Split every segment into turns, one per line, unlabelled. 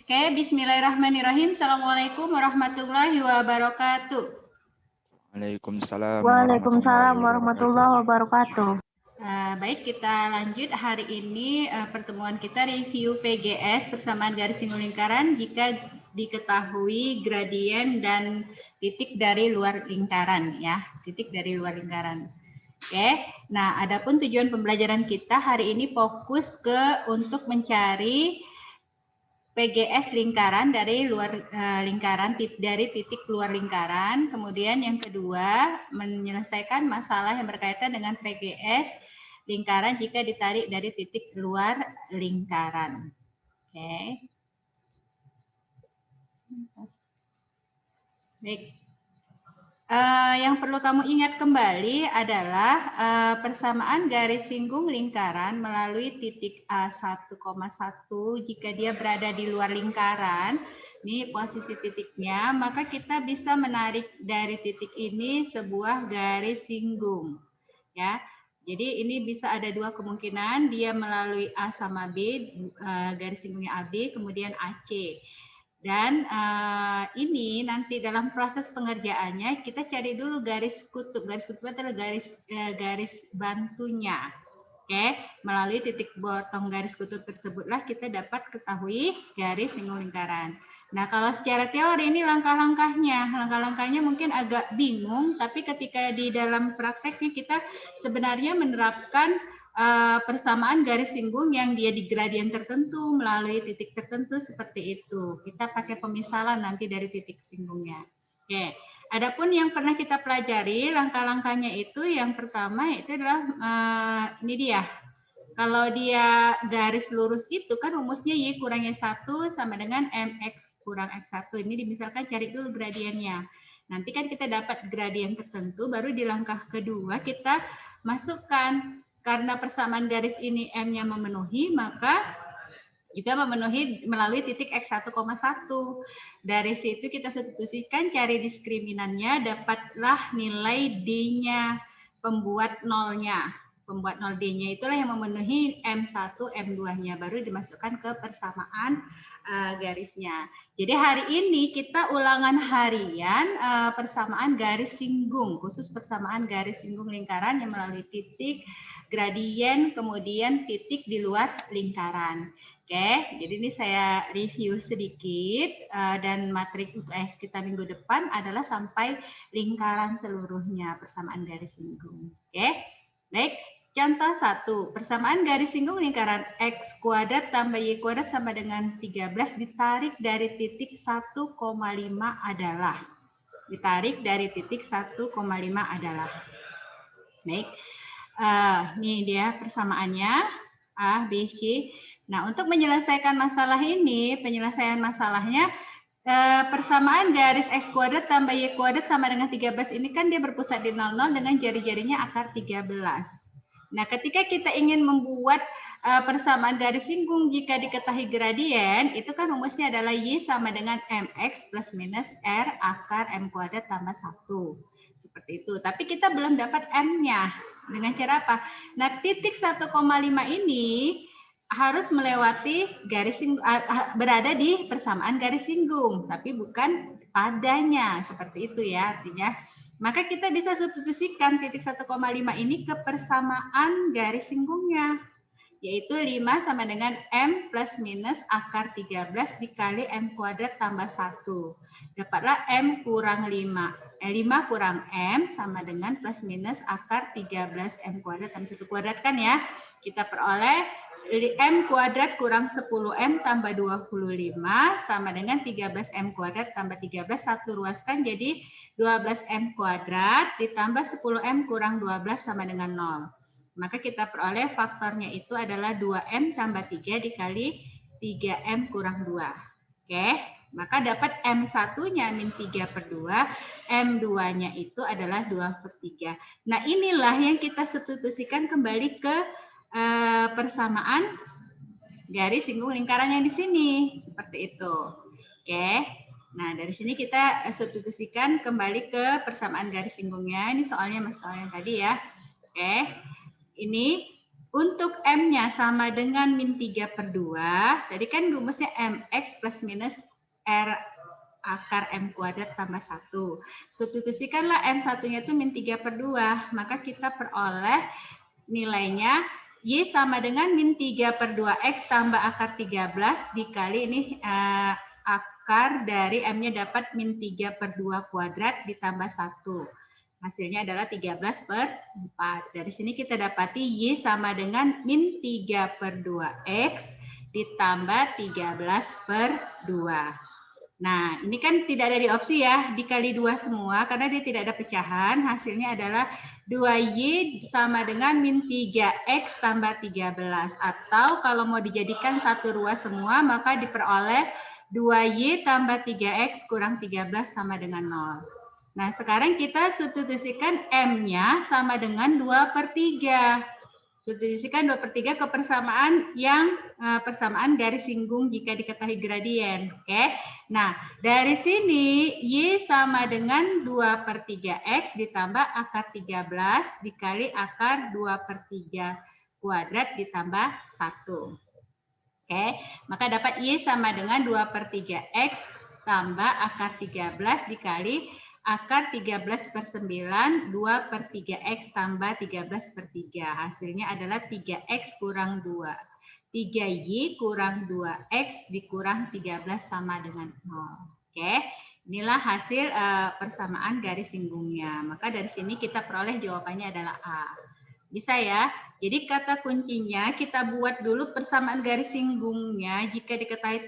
Oke, bismillahirrahmanirrahim. Assalamualaikum warahmatullahi wabarakatuh.
Waalaikumsalam warahmatullahi
Waalaikumsalam
wabarakatuh.
warahmatullahi wabarakatuh.
Baik, kita lanjut hari ini pertemuan kita review PGS persamaan garis singgung lingkaran jika diketahui gradien dan titik dari luar lingkaran ya, titik dari luar lingkaran. Oke, nah adapun tujuan pembelajaran kita hari ini fokus untuk mencari PGS lingkaran dari luar lingkaran, dari titik luar lingkaran. Kemudian yang kedua, menyelesaikan masalah yang berkaitan dengan PGS lingkaran jika ditarik dari titik luar lingkaran. Oke. Baik. Yang perlu kamu ingat kembali adalah persamaan garis singgung lingkaran melalui titik A1,1 jika dia berada di luar lingkaran, ini posisi titiknya, maka kita bisa menarik dari titik ini sebuah garis singgung. Ya, jadi ini bisa ada dua kemungkinan, dia melalui A sama B, garis singgungnya AB, kemudian AC. Dan ini nanti dalam proses pengerjaannya kita cari dulu garis kutub. Garis kutub adalah garis bantunya. Oke, melalui titik potong garis kutub tersebutlah kita dapat ketahui garis singgung lingkaran. Nah, kalau secara teori ini langkah-langkahnya mungkin agak bingung, tapi ketika di dalam prakteknya kita sebenarnya menerapkan persamaan garis singgung yang dia di gradien tertentu melalui titik tertentu seperti itu. Kita pakai pemisalan nanti dari titik singgungnya. Oke, adapun yang pernah kita pelajari langkah-langkahnya itu yang pertama itu adalah ini dia. Kalau dia garis lurus itu kan rumusnya Y kurangnya 1 sama dengan MX kurang X1. Ini misalkan cari dulu gradiennya. Nanti kan kita dapat gradien tertentu, baru di langkah kedua kita masukkan. Karena persamaan garis ini M-nya memenuhi, maka kita memenuhi melalui titik X1,1. Dari situ kita substitusikan, cari diskriminannya, dapatlah nilai D-nya, pembuat nolnya. Pembuat nol D-nya itulah yang memenuhi M1, M2-nya, baru dimasukkan ke persamaan garisnya. Jadi hari ini kita ulangan harian persamaan garis singgung, khusus persamaan garis singgung lingkaran yang melalui titik, gradien, kemudian titik di luar lingkaran. Oke, jadi ini saya review sedikit dan materi UTS kita minggu depan adalah sampai lingkaran seluruhnya persamaan garis singgung. Oke, baik. Contoh 1, persamaan garis singgung lingkaran X kuadrat tambah Y kuadrat sama dengan 13 ditarik dari titik 1,5 adalah. Ditarik dari titik 1,5 adalah. Baik, ini dia persamaannya A, B, C. Nah, untuk menyelesaikan masalah ini, penyelesaian masalahnya persamaan garis X kuadrat tambah Y kuadrat sama dengan 13 ini kan dia berpusat di 00 dengan jari-jarinya akar 13. Nah, ketika kita ingin membuat persamaan garis singgung jika diketahui gradien, itu kan rumusnya adalah Y sama dengan MX plus minus R akar M kuadrat tambah 1. Seperti itu. Tapi kita belum dapat M-nya. Dengan cara apa? Nah, titik 1,5 ini harus melewati garis singgung, berada di persamaan garis singgung, tapi bukan padanya. Seperti itu ya artinya. Maka kita bisa substitusikan titik 1,5 ini ke persamaan garis singgungnya, yaitu 5 sama dengan M plus minus akar 13 dikali M kuadrat tambah 1. Dapatlah M kurang 5. 5 kurang M sama dengan plus minus akar 13 M kuadrat tambah 1 kuadrat kan ya. Kita peroleh M kuadrat kurang 10M tambah 25 sama dengan 13M kuadrat tambah 13. 1 ruaskan jadi 12M kuadrat ditambah 10M kurang 12 sama dengan 0. Maka kita peroleh faktornya itu adalah 2M tambah 3 dikali 3M kurang 2. Oke, maka dapat M1-nya min 3 per 2, M2-nya itu adalah 2 per 3. Nah, inilah yang kita substitusikan kembali ke persamaan garis singgung lingkaran yang di sini. Seperti itu. Oke. Nah, dari sini kita substitusikan kembali ke persamaan garis singgungnya. Ini soalnya masalah yang tadi ya. Oke. Ini Untuk M-nya sama dengan min 3/2. Tadi kan rumusnya MX plus minus R akar M kuadrat tambah 1. Substitusikanlah M1-nya itu min 3/2. Maka kita peroleh nilainya Y sama dengan min 3/2X tambah akar 13 dikali ini akar dari M-nya dapat min 3/2 kuadrat ditambah 1. Hasilnya adalah 13/4. Dari sini kita dapati Y sama dengan min 3/2X ditambah 13/2. Nah, ini kan tidak ada di opsi ya, dikali 2 semua karena dia tidak ada pecahan. Hasilnya adalah 2Y sama dengan min 3X tambah 13. Atau kalau mau dijadikan satu ruas semua, maka diperoleh 2Y tambah 3X kurang 13 sama dengan 0. Nah, sekarang kita substitusikan M-nya sama dengan 2/3. Substitusikan 2/3 ke persamaan yang persamaan garis singgung jika diketahui gradien. Oke. Nah, dari sini Y sama dengan 2/3X ditambah akar 13 dikali akar 2/3 kuadrat ditambah 1. Oke, maka dapat Y sama dengan 2/3X tambah akar 13 dikali akar 13/9, 2/3X tambah 13/3. Hasilnya adalah 3X kurang 2. 3Y kurang 2X dikurang 13 sama dengan 0. Oke, inilah hasil persamaan garis singgungnya. Maka dari sini kita peroleh jawabannya adalah A. Bisa ya? Jadi kata kuncinya kita buat dulu persamaan garis singgungnya jika diketahui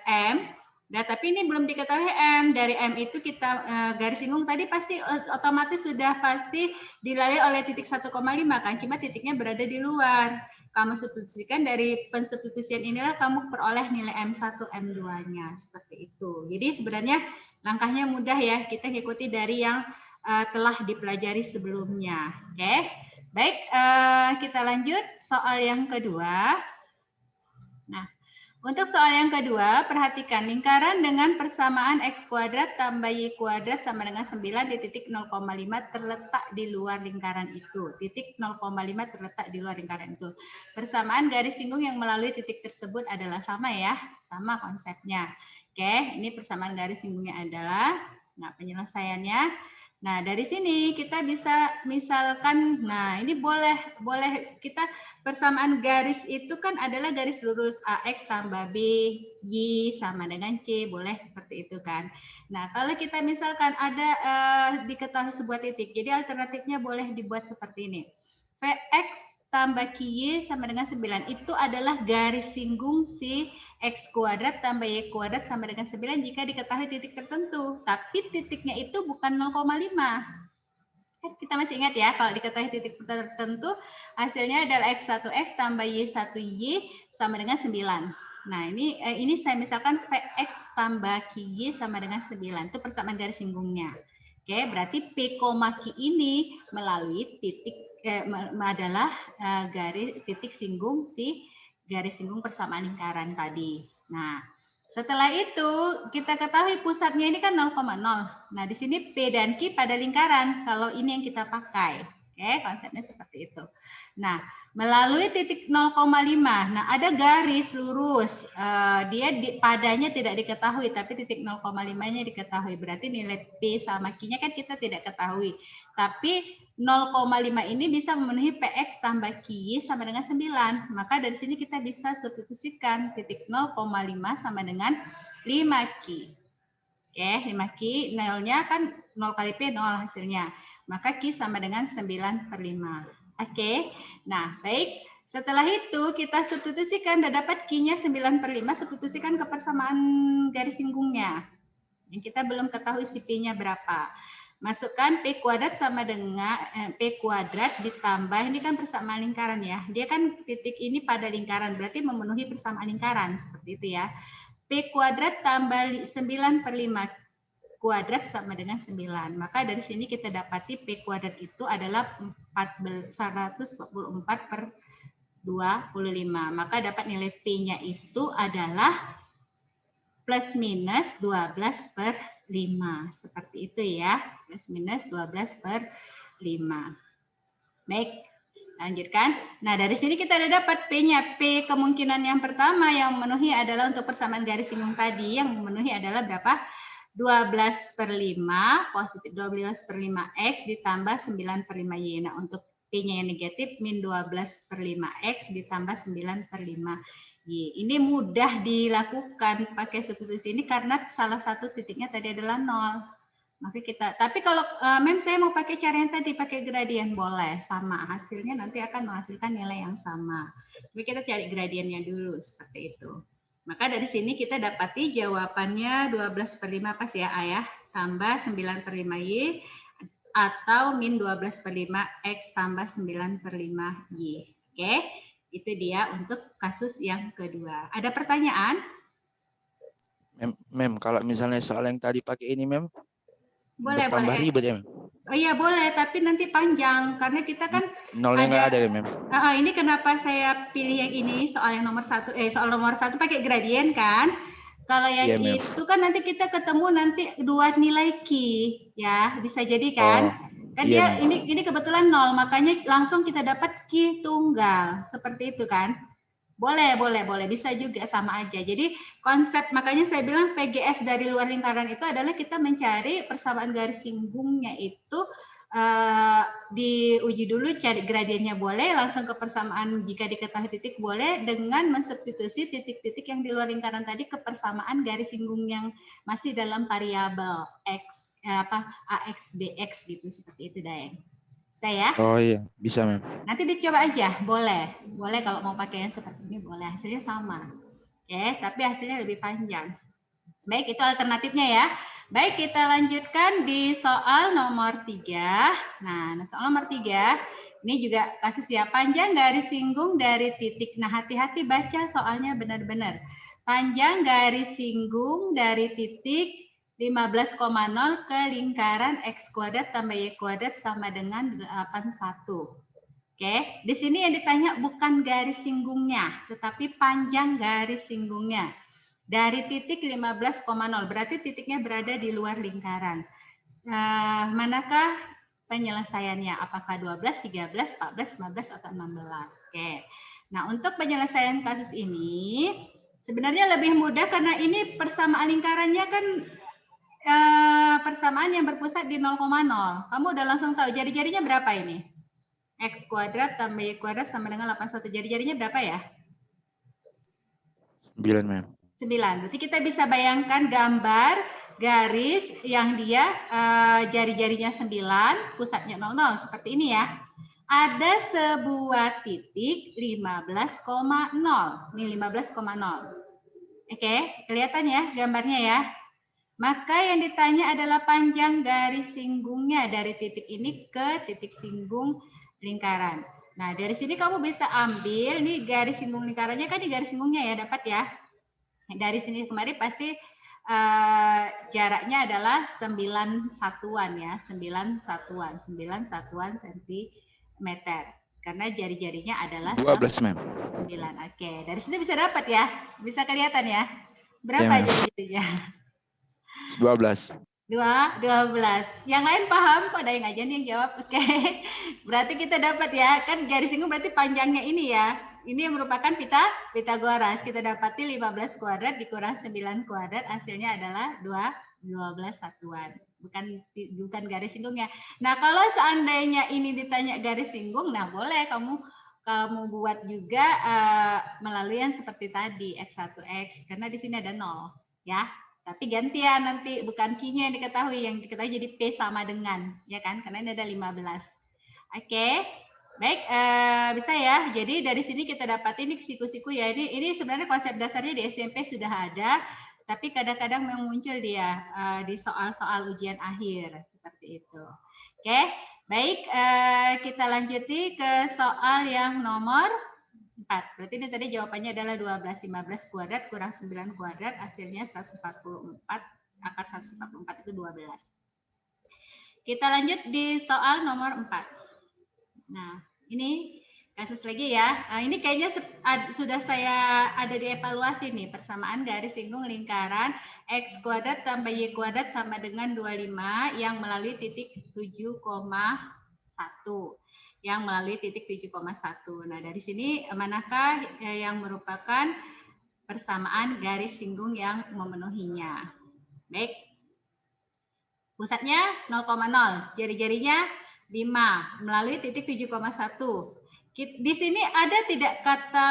M. Nah, tapi ini belum diketahui M. Dari M itu kita garis singgung tadi pasti otomatis sudah pasti dilalui oleh titik 1,5 kan. Cuma titiknya berada di luar. Kamu substitusikan dari pensubstitusian inilah kamu peroleh nilai M1, M2-nya. Seperti itu. Jadi sebenarnya langkahnya mudah ya. Kita ikuti dari yang telah dipelajari sebelumnya. Oke. Baik, kita lanjut soal yang kedua. Nah, untuk soal yang kedua, perhatikan lingkaran dengan persamaan X kuadrat tambah Y kuadrat sama dengan 9 di titik 0,5 terletak di luar lingkaran itu. Titik 0,5 terletak di luar lingkaran itu. Persamaan garis singgung yang melalui titik tersebut adalah sama ya, sama konsepnya. Oke, ini persamaan garis singgungnya adalah, nah penyelesaiannya. Nah, dari sini kita bisa misalkan, nah ini boleh kita persamaan garis itu kan adalah garis lurus AX tambah B, Y sama dengan C, boleh seperti itu kan. Nah, kalau kita misalkan ada diketahui sebuah titik, jadi alternatifnya boleh dibuat seperti ini. PX tambah QY sama dengan 9, itu adalah garis singgung si X kuadrat tambah Y kuadrat sama dengan 9 jika diketahui titik tertentu. Tapi titiknya itu bukan 0,5. Kita masih ingat ya, kalau diketahui titik tertentu, hasilnya adalah X1X tambah Y1Y sama dengan 9. Nah, ini saya misalkan PX tambah QY sama dengan 9. Itu persamaan garis singgungnya. Oke, berarti P, Q ini melalui titik adalah garis titik singgung si garis singgung persamaan lingkaran tadi. Nah, setelah itu kita ketahui pusatnya ini kan 0,0. Nah, di sini P dan Q pada lingkaran. Kalau ini yang kita pakai. Oke, konsepnya seperti itu. Nah, melalui titik 0,5. Nah, ada garis lurus. Dia padanya tidak diketahui, tapi titik 0,5-nya diketahui. Berarti nilai P sama Q-nya kan kita tidak ketahui. Tapi 0,5 ini bisa memenuhi PX tambah QY sama dengan 9. Maka dari sini kita bisa substitusikan titik 0,5 sama dengan 5Q. Oke, 5Q, nolnya kan 0 kali P, 0 hasilnya. Maka Q sama dengan 9/5. Oke, nah baik. Setelah itu kita substitusikan, dan dapat Q-nya 9/5, substitusikan ke persamaan garis singgungnya. Yang kita belum ketahui si P-nya berapa. Masukkan P kuadrat sama dengan P kuadrat ditambah, ini kan persamaan lingkaran ya. Dia kan titik ini pada lingkaran, berarti memenuhi persamaan lingkaran. Seperti itu ya. P kuadrat tambah 9/5 kuadrat sama dengan 9. Maka dari sini kita dapati P kuadrat itu /144/25. Maka dapat nilai P-nya itu adalah plus minus 12/5. Seperti itu ya. Plus minus 12/5. Baik. Lanjutkan. Nah, dari sini kita udah dapat P-nya. P kemungkinan yang pertama yang memenuhi adalah untuk persamaan garis singgung tadi, yang memenuhi adalah berapa? 12/5, positif 12/5X ditambah 9/5Y. Nah, untuk P-nya yang negatif, min 12/5X ditambah 9/5Y. Ini mudah dilakukan pakai substitusi ini karena salah satu titiknya tadi adalah 0. Maka kita, tapi kalau mem saya mau pakai cara yang tadi, pakai gradien boleh, sama hasilnya nanti akan menghasilkan nilai yang sama. Tapi kita cari gradiennya dulu seperti itu. Maka dari sini kita dapati jawabannya 12/5 pas ya ayah, tambah 9/5Y atau min 12/5X tambah 9/5Y. Oke, itu dia untuk kasus yang kedua. Ada pertanyaan?
Mem, kalau misalnya soal yang tadi pakai ini, Mem,
Boleh,
bertambah
boleh.
ribet ya, Mem?
Oh iya boleh, tapi nanti panjang karena kita kan
Nolnya nggak ada ya, Mem?
Ini kenapa saya pilih yang ini soal yang nomor satu, soal nomor satu pakai gradien kan? Kalau yang
Iya, Mem.
itu kan nanti kita ketemu nanti dua nilai key ya, bisa jadi kan? Kan
iya,
dia
Mem.
ini kebetulan 0, makanya langsung kita dapat key tunggal seperti itu kan? Boleh, bisa juga sama aja. Jadi konsep makanya saya bilang PGS dari luar lingkaran itu adalah kita mencari persamaan garis singgungnya itu diuji dulu, cari gradiennya boleh, langsung ke persamaan jika diketahui titik boleh, dengan mensubstitusi titik-titik yang di luar lingkaran tadi ke persamaan garis singgung yang masih dalam variabel x ax bx gitu, seperti itu Daeng. Saya
Oh iya, bisa, Mem.
nanti dicoba aja, boleh kalau mau pakai yang seperti ini boleh, hasilnya sama. Oke, tapi hasilnya lebih panjang. Baik, itu alternatifnya ya. Baik, kita lanjutkan di soal nomor 3. Nah, soal nomor 3, ini juga kasus ya, panjang garis singgung dari titik. Nah, hati-hati baca soalnya benar-benar. Panjang garis singgung dari titik 15,0 ke lingkaran X kuadrat tambah Y kuadrat sama dengan 81. Oke, di sini yang ditanya bukan garis singgungnya, tetapi panjang garis singgungnya. Dari titik 15,0, berarti titiknya berada di luar lingkaran. Manakah penyelesaiannya? Apakah 12, 13, 14, 15, atau 16? Oke. Nah, untuk penyelesaian kasus ini, sebenarnya lebih mudah karena ini persamaan lingkarannya kan persamaan yang berpusat di 0,0. Kamu udah langsung tahu jari-jarinya berapa ini? X kuadrat tambah Y kuadrat sama dengan 81. Jari-jarinya berapa ya?
9, Mem.
9. Berarti kita bisa bayangkan gambar garis yang dia jari-jarinya 9, pusatnya 00. Seperti ini ya. Ada sebuah titik 15,0. Ini 15,0. Oke, kelihatan ya gambarnya ya. Maka yang ditanya adalah panjang garis singgungnya dari titik ini ke titik singgung lingkaran. Nah, dari sini kamu bisa ambil nih garis singgung lingkarannya kan di garis singgungnya ya, dapat ya. Dari sini kemari pasti jaraknya adalah 9 satuan ya, 9 satuan sentimeter. Karena jari-jarinya adalah
12, Mem.
9. Oke, dari sini bisa dapat ya. Bisa kelihatan ya. Berapa jari-jarinya?
12.
12. Yang lain paham? Kok ada yang aja nih yang jawab? Oke. Berarti kita dapat ya. Kan garis singgung berarti panjangnya ini ya. Ini yang merupakan Pitagoras. Kita dapati 15 kuadrat dikurang 9 kuadrat. Hasilnya adalah 12 satuan. Bukan garis singgungnya. Nah, kalau seandainya ini ditanya garis singgung, nah boleh kamu buat juga melalui yang seperti tadi, X1X. Karena di sini ada 0. Ya. Tapi gantian nanti, bukan Q-nya yang diketahui jadi P sama dengan, ya kan? Karena ini ada 15. Oke, baik, bisa ya. Jadi dari sini kita dapat ini siku-siku ya. Ini sebenarnya konsep dasarnya di SMP sudah ada, tapi kadang-kadang memang muncul dia di soal-soal ujian akhir, seperti itu. Oke, baik, kita lanjuti ke soal yang nomor 4. Berarti ini tadi jawabannya adalah 12. 15 kuadrat kurang 9 kuadrat, hasilnya 144. Akar 144 itu 12. Kita lanjut di soal nomor 4. Nah, ini kasus lagi ya. Nah, ini kayaknya sudah saya ada di evaluasi nih. Persamaan garis singgung lingkaran X kuadrat tambah Y kuadrat sama dengan 25 yang melalui titik 7,1. yang melalui titik 7,1. Nah, dari sini manakah yang merupakan persamaan garis singgung yang memenuhinya? Baik. Pusatnya 0,0, jari-jarinya 5 melalui titik 7,1. Di sini ada tidak kata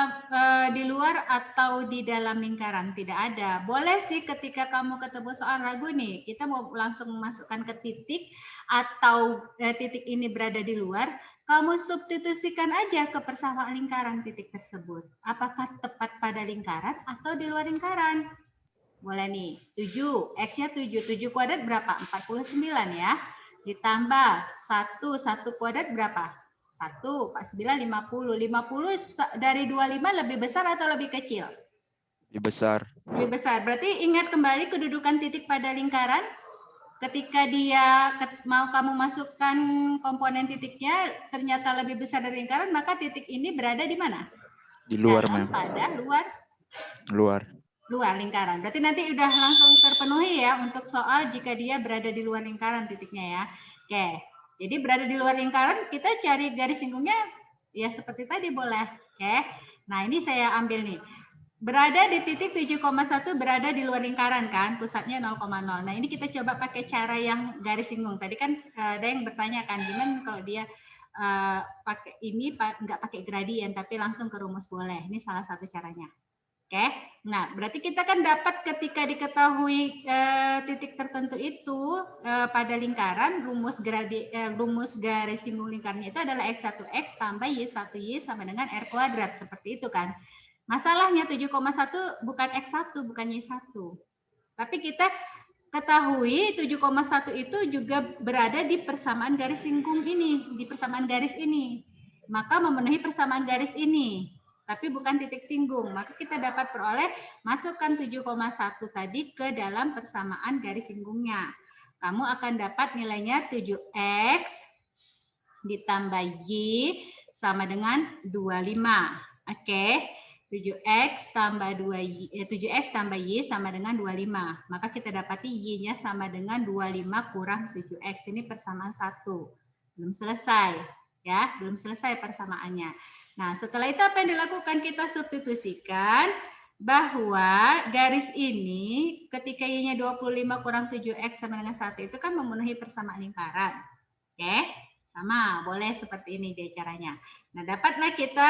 di luar atau di dalam lingkaran? Tidak ada. Boleh sih ketika kamu ketemu soal ragu nih, kita mau langsung masukkan ke titik atau titik ini berada di luar, kamu substitusikan aja ke persamaan lingkaran titik tersebut. Apakah tepat pada lingkaran atau di luar lingkaran? Boleh nih, 7, X-nya 7, 7 kuadrat berapa? 49 ya. Ditambah 1 kuadrat berapa? 1, 49, 50. 50 dari 25 lebih besar atau lebih kecil?
Lebih besar.
Lebih besar. Berarti ingat kembali kedudukan titik pada lingkaran. Ketika dia mau kamu masukkan komponen titiknya ternyata lebih besar dari lingkaran, maka titik ini berada di mana?
Di luar,
Dalam
Mem.
pada luar lingkaran. Berarti nanti udah langsung terpenuhi ya untuk soal jika dia berada di luar lingkaran titiknya ya. Oke. Jadi berada di luar lingkaran, kita cari garis singgungnya ya seperti tadi boleh. Oke. Nah, ini saya ambil nih. Berada di titik 7,1 berada di luar lingkaran kan, pusatnya 0,0. Nah, ini kita coba pakai cara yang garis singgung. Tadi kan ada yang bertanya kan, gimana kalau dia pakai ini nggak pakai gradien tapi langsung ke rumus boleh. Ini salah satu caranya. Oke, nah berarti kita kan dapat ketika diketahui titik tertentu itu pada lingkaran rumus garis singgung lingkarannya itu adalah X1X tambah Y1Y sama dengan R kuadrat seperti itu kan. Masalahnya 7,1 bukan X1 bukan Y1. Tapi kita ketahui 7,1 itu juga berada di persamaan garis singgung ini, di persamaan garis ini. Maka memenuhi persamaan garis ini. Tapi bukan titik singgung, maka kita dapat peroleh masukkan 7,1 tadi ke dalam persamaan garis singgungnya. Kamu akan dapat nilainya 7X ditambah Y sama dengan 25. Oke, 7X tambah 2Y, 7X tambah Y sama dengan 25. Maka kita dapati Y-nya sama dengan 25 kurang 7X. Ini persamaan 1. Belum selesai. Ya, belum selesai persamaannya. Nah, setelah itu apa yang dilakukan? Kita substitusikan bahwa garis ini ketika Y-nya 25 kurang 7X sama dengan 1 itu kan memenuhi persamaan lingkaran. Oke, sama, boleh seperti ini dia caranya. Nah, dapatlah kita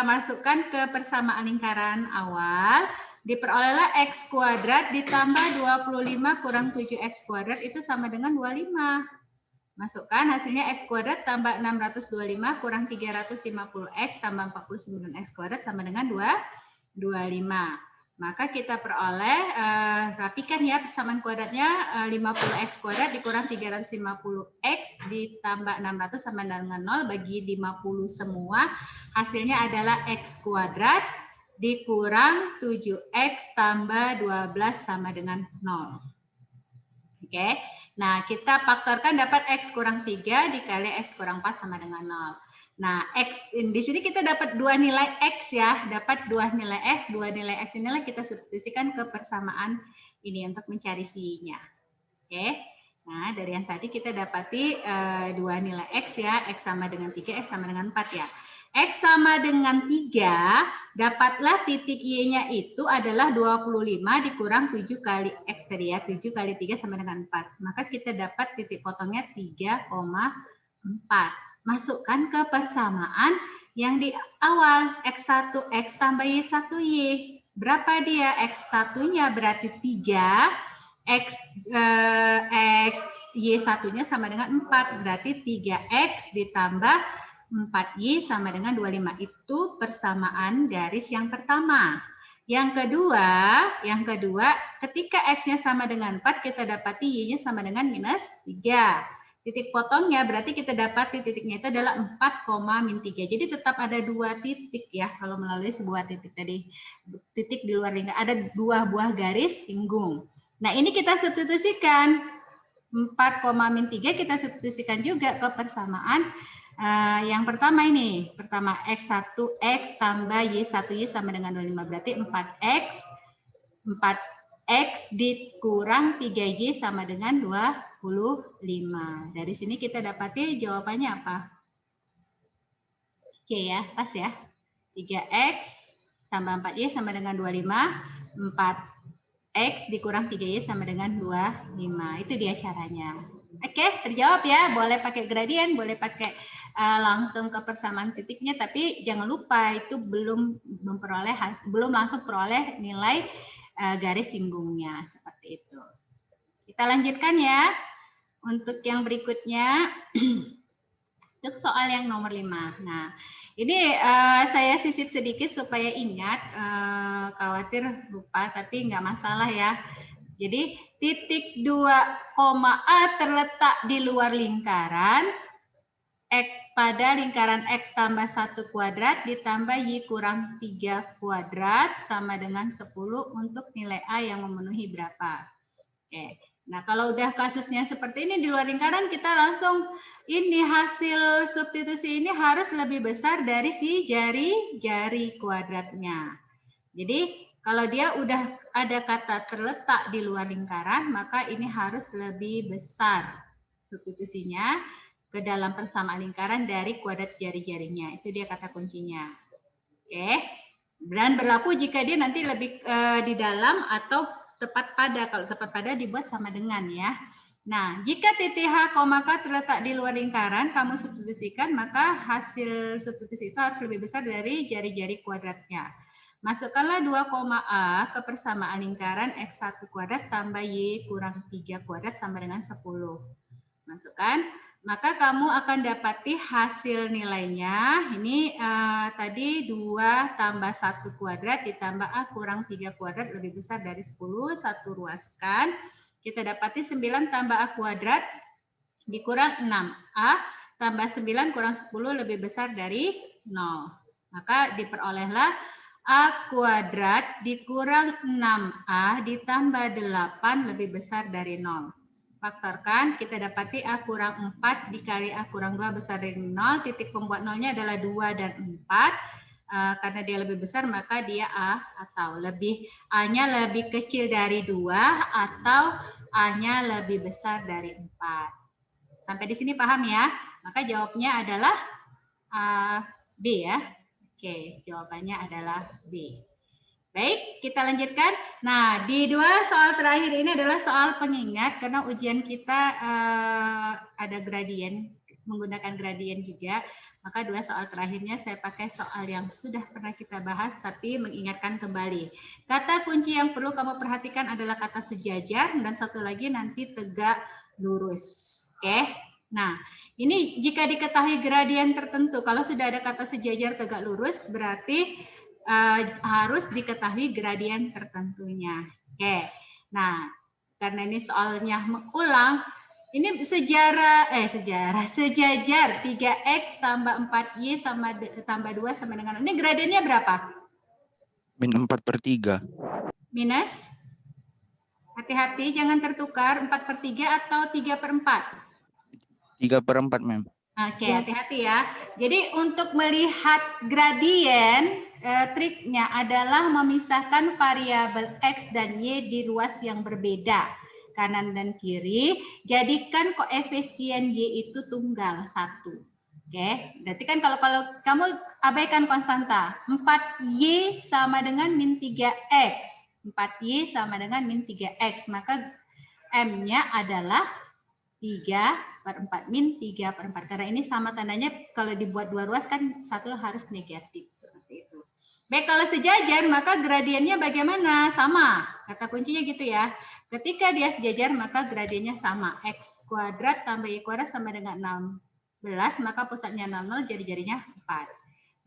masukkan ke persamaan lingkaran awal, diperolehlah X kuadrat ditambah 25 kurang 7X kuadrat itu sama dengan 25. Masukkan hasilnya X kuadrat tambah 625 kurang 350X tambah 49X kuadrat sama dengan 25. Maka kita peroleh, rapikan ya persamaan kuadratnya, 50X kuadrat dikurang 350X ditambah 600 sama dengan 0, bagi 50 semua. Hasilnya adalah X kuadrat dikurang 7X tambah 12 sama dengan 0. Oke. Nah, kita faktorkan dapat X kurang 3 dikali X kurang 4 sama dengan 0. Nah, X di sini kita dapat dua nilai X ya. Dapat dua nilai X. Dua nilai X inilah kita substitusikan ke persamaan ini untuk mencari C-nya. Oke. Nah, dari yang tadi kita dapati dua nilai X ya. X sama dengan 3, X sama dengan 4 ya. X sama dengan 3, dapatlah titik Y-nya itu adalah 25 dikurang 7 kali X tadi ya, 7 kali 3 sama dengan 4. Maka kita dapat titik potongnya 3,4. Masukkan ke persamaan yang di awal, X1X tambah Y1Y. Berapa dia? X1-nya berarti 3, Y1-nya sama dengan 4, berarti 3X ditambah 4Y sama dengan 25. Itu persamaan garis yang pertama. Yang kedua, ketika X-nya sama dengan 4, kita dapati Y-nya sama dengan minus 3. Titik potongnya berarti kita dapati titiknya itu adalah 4,-3. Jadi tetap ada dua titik ya kalau melalui sebuah titik tadi. Titik di luar lingkaran, ada dua buah garis singgung. Nah, ini kita substitusikan. 4,-3 kita substitusikan juga ke persamaan yang pertama ini. Pertama X1X tambah Y1Y sama dengan 25. Berarti 4X dikurang 3Y sama dengan 25. Dari sini kita dapati jawabannya apa? C ya, pas ya. 3X tambah 4Y sama dengan 25. 4X dikurang 3Y sama dengan 25. Itu dia caranya. Oke, terjawab ya. Boleh pakai gradien, boleh pakai langsung ke persamaan titiknya, tapi jangan lupa itu belum langsung peroleh nilai garis singgungnya seperti itu. Kita lanjutkan ya. Untuk yang berikutnya, untuk soal yang nomor 5. Nah, ini saya sisip sedikit supaya ingat, khawatir lupa, tapi nggak masalah ya. Jadi titik 2, A terletak di luar lingkaran, X pada lingkaran X tambah 1 kuadrat ditambah Y kurang 3 kuadrat sama dengan 10 untuk nilai A yang memenuhi berapa. Oke. Nah, kalau udah kasusnya seperti ini di luar lingkaran, kita langsung ini hasil substitusi ini harus lebih besar dari si jari kuadratnya. Jadi, kalau dia udah ada kata terletak di luar lingkaran, maka ini harus lebih besar substitusinya ke dalam persamaan lingkaran dari kuadrat jari-jarinya. Itu dia kata kuncinya. Oke. Dan berlaku jika dia nanti lebih di dalam atau tepat pada. Kalau tepat pada dibuat sama dengan ya. Nah, jika titik H, K terletak di luar lingkaran, kamu substitusikan, maka hasil substitusi itu harus lebih besar dari jari-jari kuadratnya. Masukkanlah 2, A ke persamaan lingkaran X1 kuadrat tambah Y kurang 3 kuadrat sama dengan 10. Masukkan. Maka kamu akan dapati hasil nilainya, ini tadi 2 tambah 1 kuadrat ditambah A kurang 3 kuadrat lebih besar dari 10, 1 ruaskan. Kita dapati 9 tambah A kuadrat dikurang 6. A tambah 9 kurang 10 lebih besar dari 0. Maka diperolehlah A kuadrat dikurang 6A ditambah 8 lebih besar dari 0. Faktorkan, kita dapati A kurang 4 dikali A kurang 2 besar dari 0. Titik pembuat nolnya adalah 2 dan 4. Karena dia lebih besar, maka dia A atau lebih A-nya lebih kecil dari 2 atau A-nya lebih besar dari 4. Sampai di sini paham ya? Maka jawabnya adalah B ya. Oke, jawabannya adalah B. Baik, kita lanjutkan. Nah, di 2 soal terakhir ini adalah soal pengingat karena ujian kita ada gradien, menggunakan gradien juga. Maka 2 soal terakhirnya saya pakai soal yang sudah pernah kita bahas tapi mengingatkan kembali. Kata kunci yang perlu kamu perhatikan adalah kata sejajar dan satu lagi nanti tegak lurus. Oke. Nah, ini jika diketahui gradien tertentu, kalau sudah ada kata sejajar tegak lurus berarti harus diketahui gradien tertentunya. Oke. Nah, karena ini soalnya mengulang, ini sejajar 3X tambah 4Y tambah 2 sama dengan, ini gradiennya berapa?
Min 4/3.
Minus? Hati-hati jangan tertukar 4/3 atau 3/4?
3/4, Mem.
Oke, hati-hati ya. Jadi untuk melihat gradien, triknya adalah memisahkan variabel X dan Y di ruas yang berbeda, kanan dan kiri. Jadikan koefisien Y itu tunggal, 1. Oke, berarti kan kalau kamu abaikan konstanta, 4Y sama dengan min 3X. 4Y sama dengan min 3X, maka M-nya adalah 3/4 min 3/4 karena ini sama tandanya kalau dibuat 2 ruas kan satu harus negatif seperti itu. Baik, kalau sejajar maka gradiennya bagaimana? Sama. Kata kuncinya gitu ya. Ketika dia sejajar maka gradiennya sama. X kuadrat tambah Y kuadrat sama dengan 16 maka pusatnya 0, jari-jarinya 4.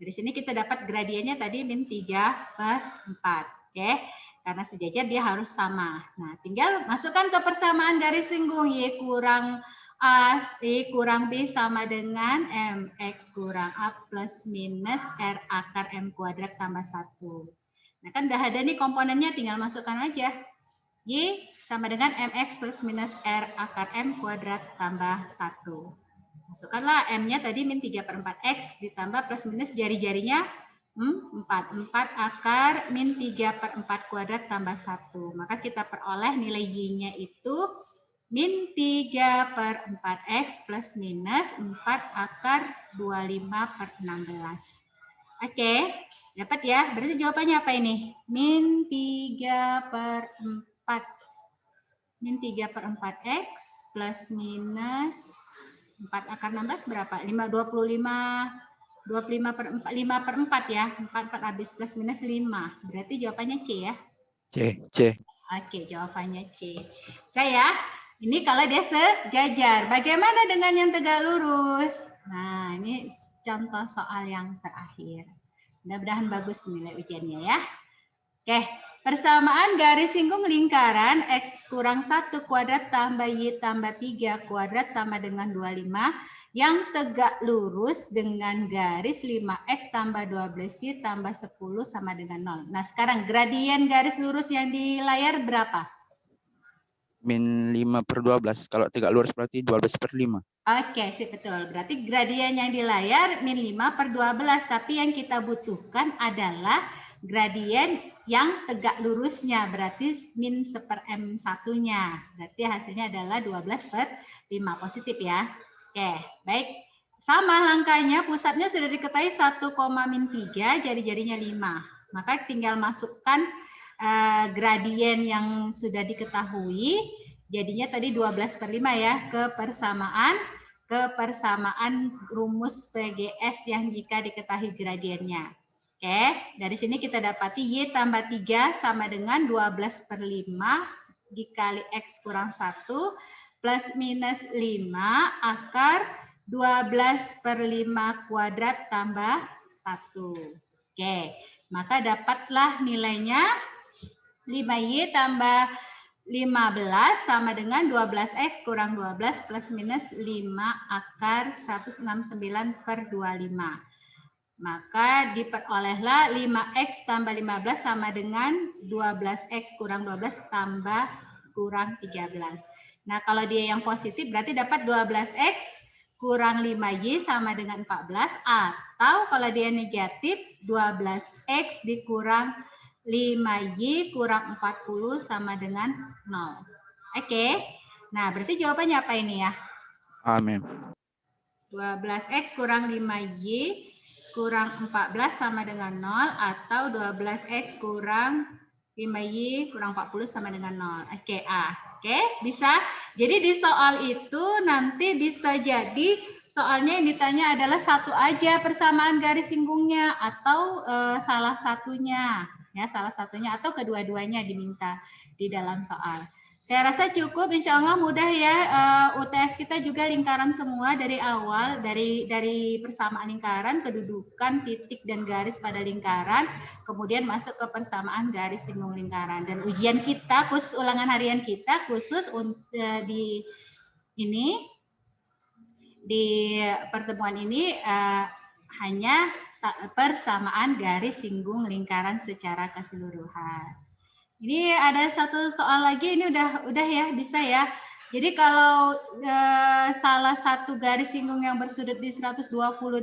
Dari sini kita dapat gradiennya tadi min 3/4. Oke. Karena sejajar dia harus sama. Nah, tinggal masukkan ke persamaan garis singgung Y kurang A, Y kurang B sama dengan MX kurang A plus minus R akar M kuadrat tambah 1. Nah, kan udah ada nih komponennya, tinggal masukkan aja. Y sama dengan MX plus minus R akar M kuadrat tambah 1. Masukkanlah M-nya tadi min 3/4X ditambah plus minus jari-jarinya 4 akar min 3/4 kuadrat tambah 1. Maka kita peroleh nilai Y-nya itu min 3/4X plus minus 4 akar 25/16. Oke, dapat ya? Berarti jawabannya apa ini? Min 3/4. Min 3/4X plus minus 4 akar 16 berapa? 5/4 ya. 4 habis plus minus 5. Berarti jawabannya C ya?
C.
Oke, jawabannya C. Saya, ini kalau dia sejajar. Bagaimana dengan yang tegak lurus? Nah, ini contoh soal yang terakhir. Mudah-mudahan bagus nilai ujiannya ya. Oke, persamaan garis singgung lingkaran X kurang 1 kuadrat tambah Y tambah 3 kuadrat sama dengan 25 yang tegak lurus dengan garis 5X tambah 12Y tambah 10 sama dengan 0. Nah, sekarang gradien garis lurus yang di layar berapa?
Min 5/12. Kalau tegak lurus berarti 12/5.
Oke, sih betul. Berarti gradien yang di layar min 5/12. Tapi yang kita butuhkan adalah gradien yang tegak lurusnya. Berarti min 1/m1-nya. Berarti hasilnya adalah 12/5. Positif ya. Oke, baik. Sama langkahnya, pusatnya sudah diketahui 1,-3, jari-jarinya 5. Maka tinggal masukkan gradien yang sudah diketahui. Jadinya tadi 12/5 ya, ke persamaan rumus PGS yang jika diketahui gradiennya. Oke, dari sini kita dapati Y tambah 3 sama dengan 12/5 dikali X kurang 1 plus minus 5 akar 12/5 kuadrat tambah 1. Oke, maka dapatlah nilainya 5Y tambah 15 sama dengan 12X kurang 12 plus minus 5 akar 169/25. Maka diperolehlah 5X tambah 15 sama dengan 12X kurang 12 tambah kurang 13. Nah, kalau dia yang positif berarti dapat 12X kurang 5Y sama dengan 14. Atau kalau dia negatif 12X dikurang 5Y kurang 40 sama dengan 0. Oke. Nah, berarti jawabannya apa ini ya?
Amin.
12X kurang 5Y kurang 14 sama dengan 0 atau 12X kurang 5Y kurang 40 sama dengan 0. Oke, A. Oke, bisa. Jadi di soal itu nanti bisa jadi soalnya yang ditanya adalah satu aja persamaan garis singgungnya atau salah satunya. Ya, salah satunya atau kedua-duanya diminta di dalam soal. Saya rasa cukup, insya Allah mudah ya. UTS kita juga lingkaran semua dari awal, dari persamaan lingkaran, kedudukan, titik, dan garis pada lingkaran, kemudian masuk ke persamaan garis singgung lingkaran. Dan ujian kita, khusus ulangan harian kita, khusus di pertemuan ini hanya persamaan garis singgung lingkaran secara keseluruhan. Ini ada satu soal lagi, ini udah ya, bisa ya. Jadi kalau salah satu garis singgung yang bersudut di 120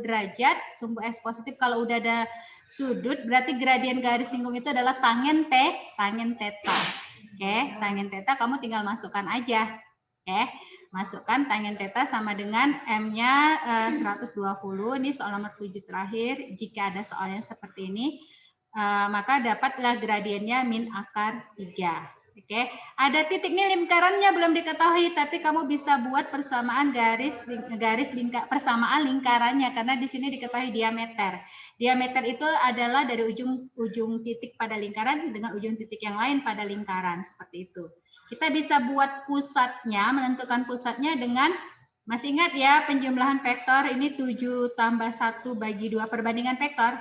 derajat, sumbu X positif, kalau udah ada sudut, berarti gradien garis singgung itu adalah tangen theta. Oke, tangen theta kamu tinggal masukkan aja. Oke, masukkan tangen theta sama dengan M-nya 120. Ini soal nomor 7 terakhir. Jika ada soalnya seperti ini, maka dapatlah gradiennya min akar 3. Oke, ada titik nih lingkarannya belum diketahui, tapi kamu bisa buat persamaan persamaan lingkarannya karena di sini diketahui diameter. Diameter itu adalah dari ujung titik pada lingkaran dengan ujung titik yang lain pada lingkaran, seperti itu. Kita bisa buat pusatnya, menentukan pusatnya dengan, masih ingat ya penjumlahan vektor ini 7 tambah 1 bagi 2 perbandingan vektor.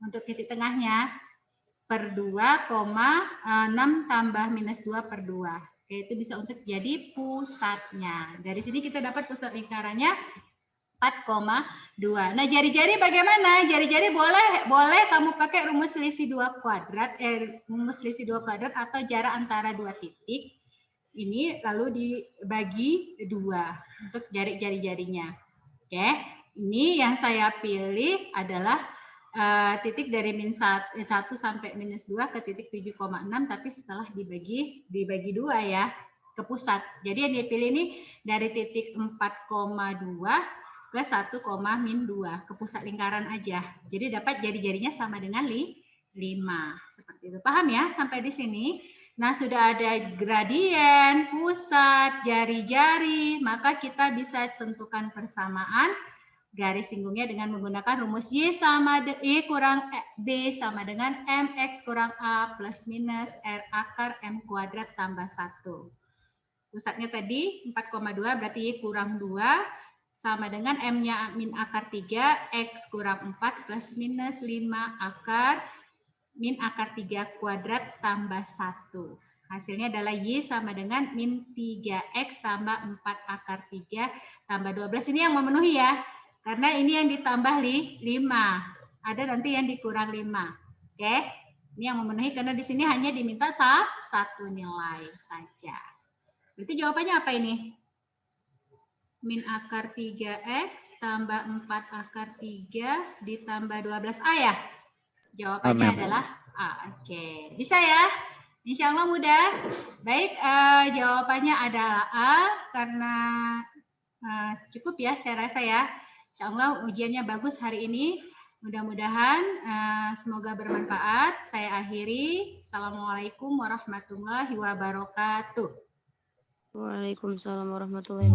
Untuk titik tengahnya per 2, 6 tambah minus 2 per 2. Oke, itu bisa untuk jadi pusatnya. Dari sini kita dapat pusat lingkarannya 4,2. Nah, jari-jari bagaimana? Jari-jari boleh kamu pakai rumus selisih 2 kuadrat, rumus selisih 2 kuadrat atau jarak antara 2 titik. Ini lalu dibagi 2 untuk jari-jarinya. Oke, ini yang saya pilih adalah titik dari min 1 sampai minus 2 ke titik 7,6, tapi setelah dibagi 2 ya. ke pusat. Jadi yang dipilih ini dari titik 4,2 ke 1,-2 ke pusat lingkaran aja. Jadi dapat jari-jarinya sama dengan 5. Seperti itu. Paham ya sampai di sini? Nah, sudah ada gradien, pusat, jari-jari, maka kita bisa tentukan persamaan garis singgungnya dengan menggunakan rumus Y kurang B sama dengan MX kurang A plus minus R akar M kuadrat tambah 1. Pusatnya tadi 4,2 berarti Y kurang 2 sama dengan M-nya min akar 3, X kurang 4 plus minus 5 akar min akar 3 kuadrat tambah 1. Hasilnya adalah Y sama dengan min 3X tambah 4 akar 3 tambah 12. Ini yang memenuhi ya. Karena ini yang ditambah 5. Ada nanti yang dikurang 5. Oke. Ini yang memenuhi karena di sini hanya diminta satu nilai saja. Berarti jawabannya apa ini? Min akar 3X tambah 4 akar 3 ditambah 12A ya? Jawabannya adalah A. Oke, bisa ya? Insya Allah mudah. Baik, jawabannya adalah A karena cukup ya saya rasa ya. Insya Allah ujiannya bagus hari ini. Mudah-mudahan semoga bermanfaat. Saya akhiri. Assalamualaikum warahmatullahi wabarakatuh.
Waalaikumsalam warahmatullahi wabarakatuh.